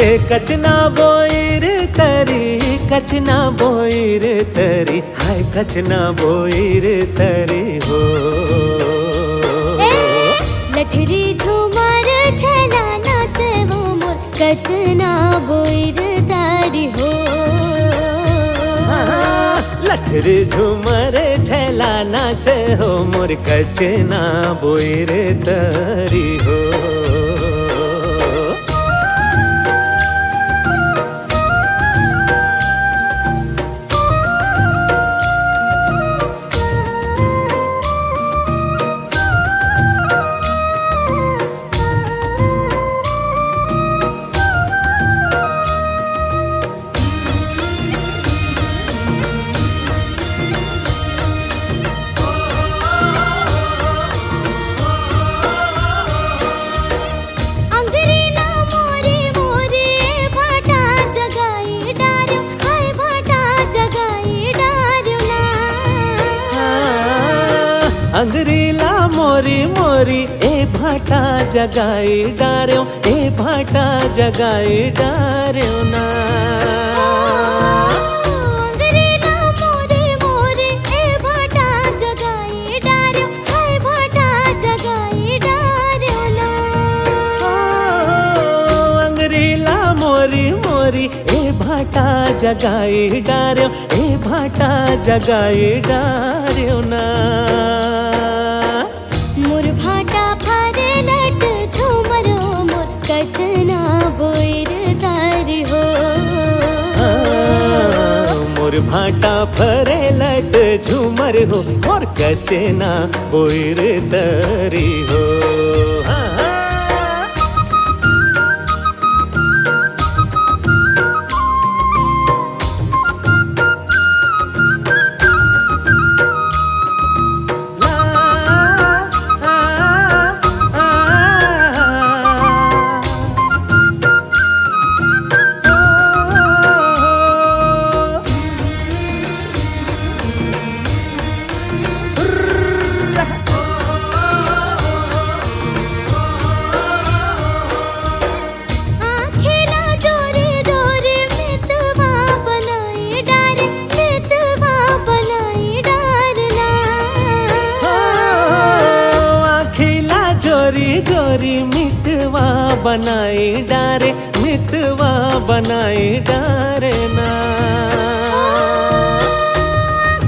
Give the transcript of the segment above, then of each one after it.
कचना बोईर तरी, कचना बोईर तरी, हाय कचना बोईर तरी हो। लठरी झूमर छला नाचे वो मोर कचना बोईर तारी हो। लठरी झूमर छला नाचे हो मोर कचना बोईर तरी हो। अंगरीला मोरी मोरी ए भाटा जगाई डार्यो, ए भाटा जगाई डार्यो ना। अंगरीला मोरी मोरी ए भाटा जगाई डार्यो, हाय भाटा जगाई डार्यो ना। अंगरीला मोरी मोरी ए भाटा जगाई डार्यो, ए भाटा जगाई डार्यो ना। मोर भाटा फरे लट झूमरो मोर कचना बोईर तारी हो। मोर भाटा फरे लट झूमर हो मोर कचना बोईर तरी हो। जोरी मितवा बनाई डारे, मितवा बनाई डारे ना।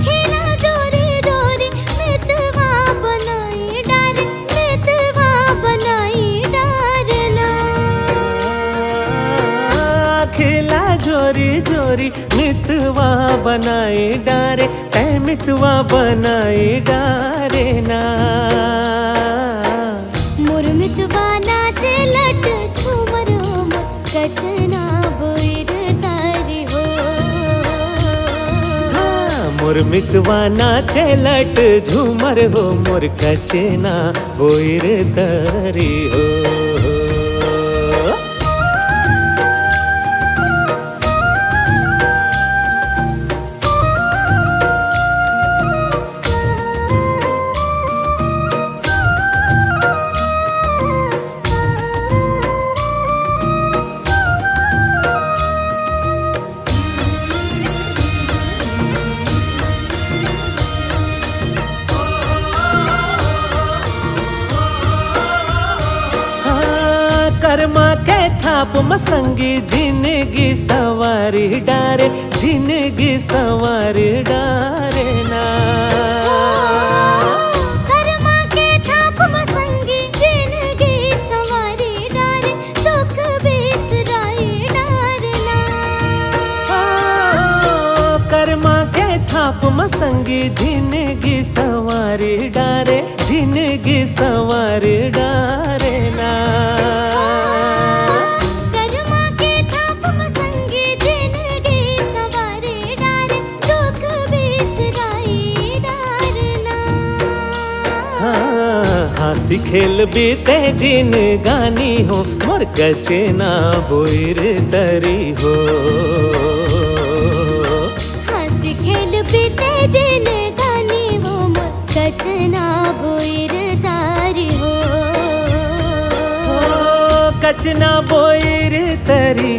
खिला जोरी जोरी मितवा बनाई डारे, मितवा बनाई डारे ना। खिला जोरी जोरी मितवा बनाई डारे, ऐ मितवा बनाई डारे ना। मोर मितवा नाचे लट झूमरो मोर कचना बोईर तारी हो। मोर मितवा नाचे लट झूमर हो मोर कचना बोईर तरी हो। कर्मा के थाप मसंगी जिंदगी सवारी डारे, जिंदगी सवारी डारे ना। कर्मा के थाप मसंगी जिंदगी सवारी डारे, दुख बिसराई डारे ना। कर्मा के थाप मसंगी जिंदगी सवारी डारे, जिंदगी सवारी डारे ना। हंसी खेल बीते जिन गानी हो मोर कचना बोईर तरी हो। हंसी खेल बीते जिन गानी हो मोर कचना बोईर तारी हो। कचना बोईर तरी,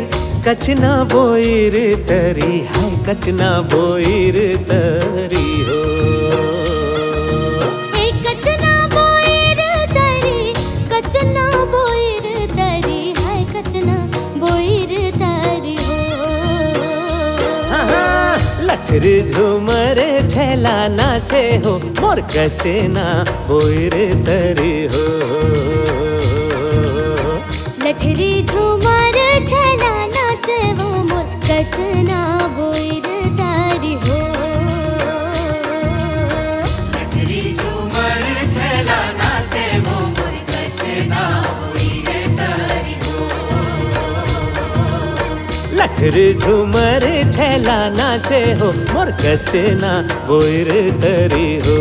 कचना बोईर तरी, हाय कचना बोईर तरी हो। हे कचना बोईर तरी, कचना बोईर तरी, हाय कचना बोईर तरी हो। लठर झूमर छैला नाचे हो, मोर कचना बोईर तरी हो। लठरी झूमर छैला नाचे वो मोर कचना बोईर तरी हो। लठरी झूमर छैला नाचे वो मोर कचना बोईर तरी हो। लठर झूमर छैला नाचे हो, मोर कचना बोईर तरी हो।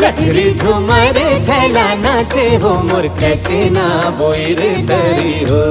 लठरी झूमर छैला नाचे हो, मोर कचना बोईर तरी हो।